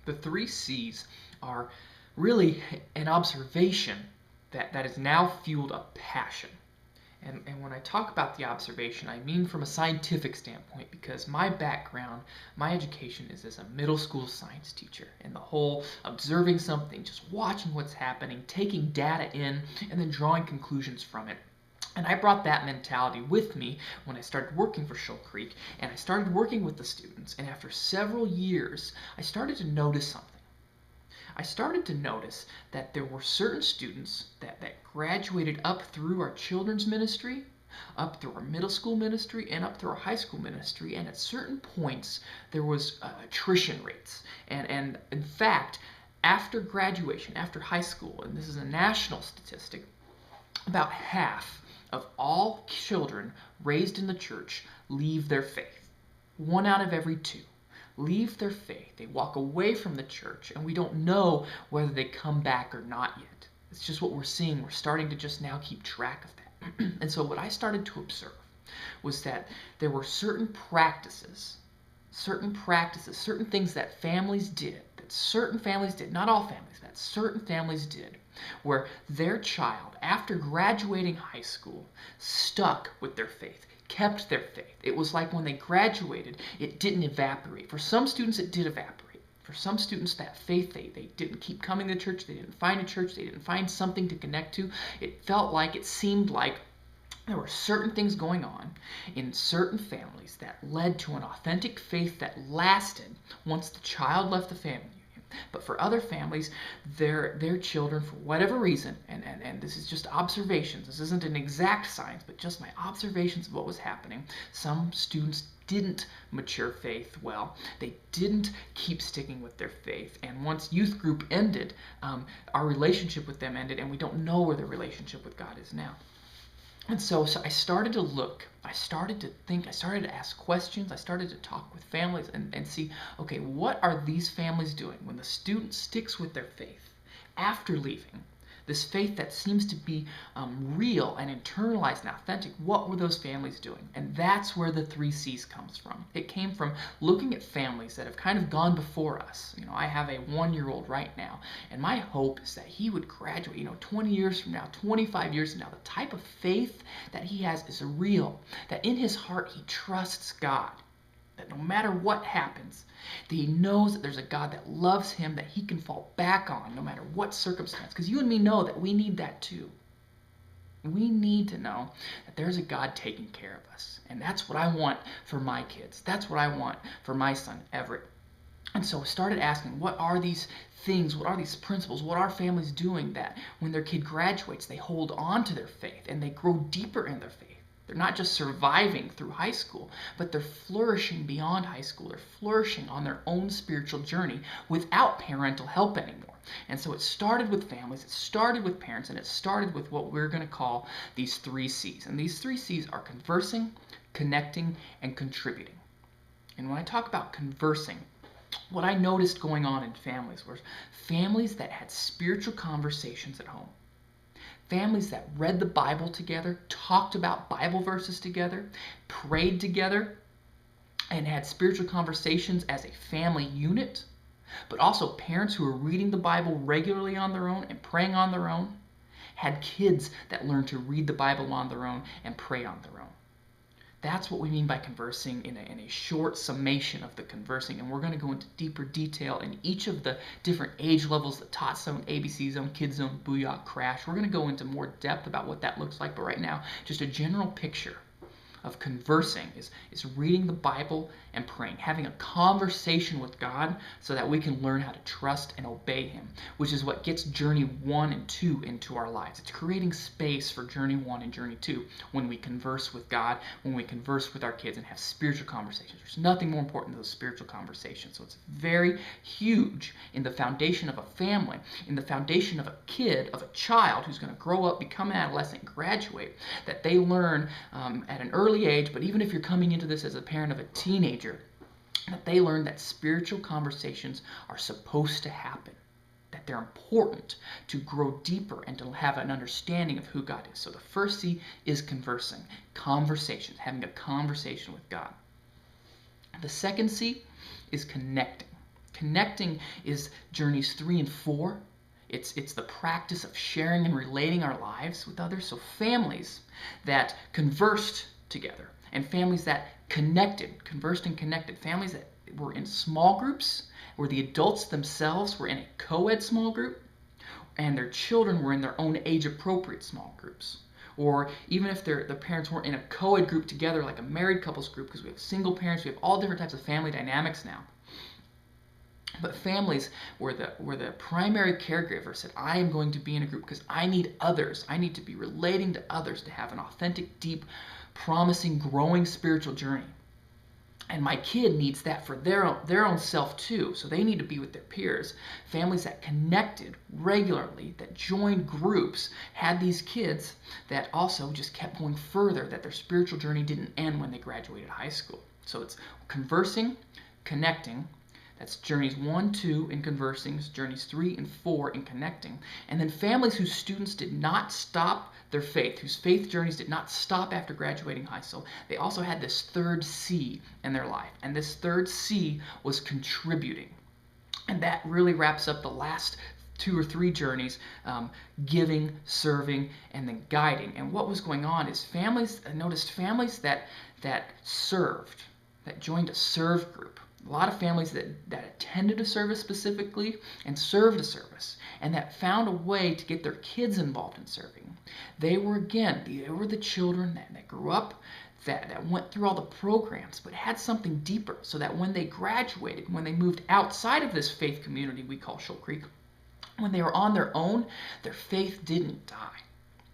The three C's are really an observation that has now fueled a passion. And when I talk about the observation, I mean from a scientific standpoint, because my background, my education is as a middle school science teacher, and the whole observing something, just watching what's happening, taking data in, and then drawing conclusions from it. And I brought that mentality with me when I started working for Shoal Creek, and I started working with the students, and after several years, I started to notice something. I started to notice that there were certain students that graduated up through our children's ministry, up through our middle school ministry, and up through our high school ministry, and at certain points there was attrition rates. And in fact, after graduation, after high school, and this is a national statistic, about half of all children raised in the church leave their faith. 1 out of every 2 leave their faith. They walk away from the church, and we don't know whether they come back or not yet. It's just what we're seeing. We're starting to just now keep track of that. And so what I started to observe was that there were certain practices, certain things that families did, not all families, that certain families did, where their child, after graduating high school, stuck with their faith, kept their faith. It was like when they graduated, it didn't evaporate. For some students, it did evaporate. For some students, that faith, they didn't keep coming to church, they didn't find a church, they didn't find something to connect to. It seemed like there were certain things going on in certain families that led to an authentic faith that lasted once the child left the family. But for other families, their children, for whatever reason, and this is just observations, this isn't an exact science, but just my observations of what was happening, some students didn't mature faith well. They didn't keep sticking with their faith. And once youth group ended, our relationship with them ended, and we don't know where the relationship with God is now. And so I started to look, I started to think, I started to ask questions, I started to talk with families and see, okay, what are these families doing when the student sticks with their faith after leaving? This faith that seems to be real and internalized and authentic, what were those families doing? And that's where the 3 C's comes from. It came from looking at families that have kind of gone before us. You know, I have a 1-year-old right now, and my hope is that he would graduate, 20 years from now, 25 years from now. The type of faith that he has is real, that in his heart he trusts God, that no matter what happens, that he knows that there's a God that loves him, that he can fall back on no matter what circumstance. Because you and me know that we need that too. We need to know that there's a God taking care of us. And that's what I want for my kids. That's what I want for my son, Everett. And so I started asking, what are these things, what are these principles, what are families doing that when their kid graduates, they hold on to their faith and they grow deeper in their faith? They're not just surviving through high school, but they're flourishing beyond high school. They're flourishing on their own spiritual journey without parental help anymore. And so it started with families, it started with parents, and it started with what we're going to call these 3 C's. And these 3 C's are conversing, connecting, and contributing. And when I talk about conversing, what I noticed going on in families was families that had spiritual conversations at home. Families that read the Bible together, talked about Bible verses together, prayed together, and had spiritual conversations as a family unit, but also parents who were reading the Bible regularly on their own and praying on their own, had kids that learned to read the Bible on their own and pray on their own. That's what we mean by conversing in a short summation of the conversing, and we're going to go into deeper detail in each of the different age levels, the Tot Zone, ABC Zone, Kid Zone, Booyah, Crash. We're going to go into more depth about what that looks like, but right now, just a general picture of conversing is reading the Bible and praying, having a conversation with God so that we can learn how to trust and obey Him, which is what gets Journey 1 and 2 into our lives. It's creating space for Journey 1 and Journey 2 when we converse with God, when we converse with our kids and have spiritual conversations. There's nothing more important than those spiritual conversations. So it's very huge in the foundation of a family, in the foundation of a kid, of a child who's going to grow up, become an adolescent, graduate, that they learn at an early age, but even if you're coming into this as a parent of a teenager, that they learn that spiritual conversations are supposed to happen, that they're important to grow deeper and to have an understanding of who God is. So the first C is conversing, conversations, having a conversation with God. The second C is connecting. Connecting is journeys 3 and 4. It's the practice of sharing and relating our lives with others. So families that conversed together and families that conversed and connected, families that were in small groups where the adults themselves were in a co-ed small group and their children were in their own age-appropriate small groups. Or even if the parents weren't in a co-ed group together like a married couples group, because we have single parents, we have all different types of family dynamics now. But families where the primary caregiver said, I am going to be in a group because I need others. I need to be relating to others to have an authentic, deep, promising, growing spiritual journey. And my kid needs that for their own self too. So they need to be with their peers. Families that connected regularly, that joined groups, had these kids that also just kept going further, that their spiritual journey didn't end when they graduated high school. So it's conversing, connecting. That's journeys 1, 2 in conversing, journeys 3 and 4 in connecting. And then families whose students did not stop their faith, whose faith journeys did not stop after graduating high school. They also had this third C in their life. And this third C was contributing. And that really wraps up the last 2 or 3 journeys, giving, serving, and then guiding. And what was going on is I noticed families that served, that joined a serve group. A lot of families that attended a service specifically and served a service and that found a way to get their kids involved in serving. They were the children that grew up, that went through all the programs, but had something deeper so that when they graduated, when they moved outside of this faith community we call Shoal Creek, when they were on their own, their faith didn't die.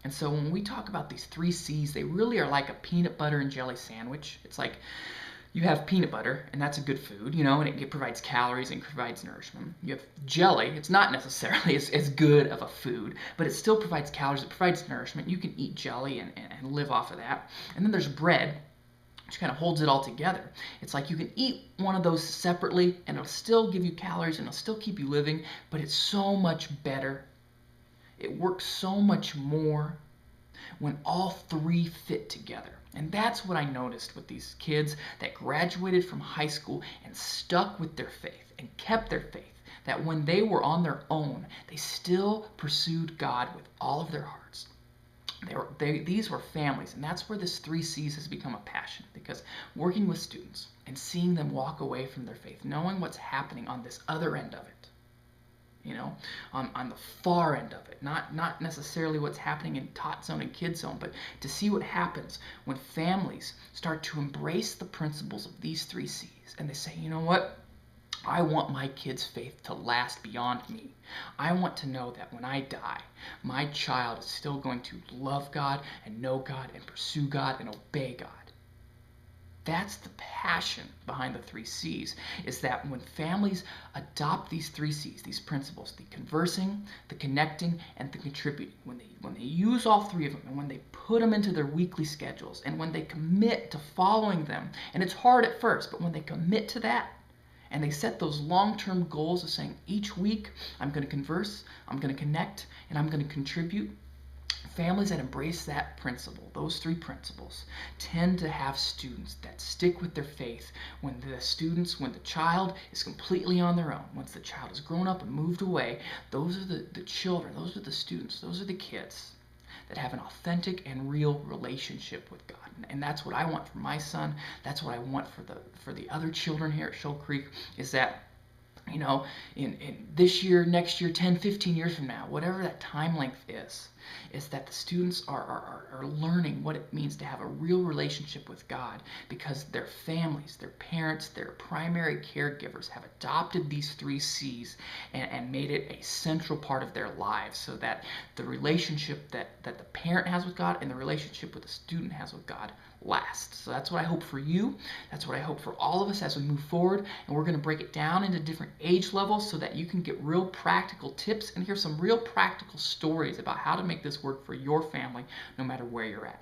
And so when we talk about these 3 C's, they really are like a peanut butter and jelly sandwich. It's like you have peanut butter, and that's a good food, and it provides calories and provides nourishment. You have jelly. It's not necessarily as good of a food, but it still provides calories. It provides nourishment. You can eat jelly and live off of that. And then there's bread, which kind of holds it all together. It's like you can eat one of those separately, and it'll still give you calories, and it'll still keep you living, but it's so much better. It works so much more when all 3 fit together. And that's what I noticed with these kids that graduated from high school and stuck with their faith and kept their faith, that when they were on their own, they still pursued God with all of their hearts. These were families, and that's where this 3 C's has become a passion, because working with students and seeing them walk away from their faith, knowing what's happening on this other end of it, on the far end of it, not necessarily what's happening in tot zone and kid zone, but to see what happens when families start to embrace the principles of these 3 C's, and they say, you know what? I want my kid's faith to last beyond me. I want to know that when I die, my child is still going to love God and know God and pursue God and obey God. That's the passion behind the 3 C's, is that when families adopt these 3 C's, these principles, the conversing, the connecting, and the contributing, when they use all 3 of them, and when they put them into their weekly schedules, and when they commit to following them, and it's hard at first, but when they commit to that, and they set those long-term goals of saying, each week I'm going to converse, I'm going to connect, and I'm going to contribute, families that embrace that principle, those 3 principles, tend to have students that stick with their faith when the child is completely on their own. Once the child has grown up and moved away, those are the children, those are the students, those are the kids that have an authentic and real relationship with God. And that's what I want for my son. That's what I want for the other children here at Shoal Creek, is that in this year, next year, 10, 15 years from now, whatever that time length is that the students are learning what it means to have a real relationship with God, because their families, their parents, their primary caregivers have adopted these 3 C's and made it a central part of their lives, so that the relationship that the parent has with God and the relationship with the student has with God lasts. So that's what I hope for you. That's what I hope for all of us as we move forward. And we're going to break it down into different age levels so that you can get real practical tips and hear some real practical stories about how to make this work for your family no matter where you're at.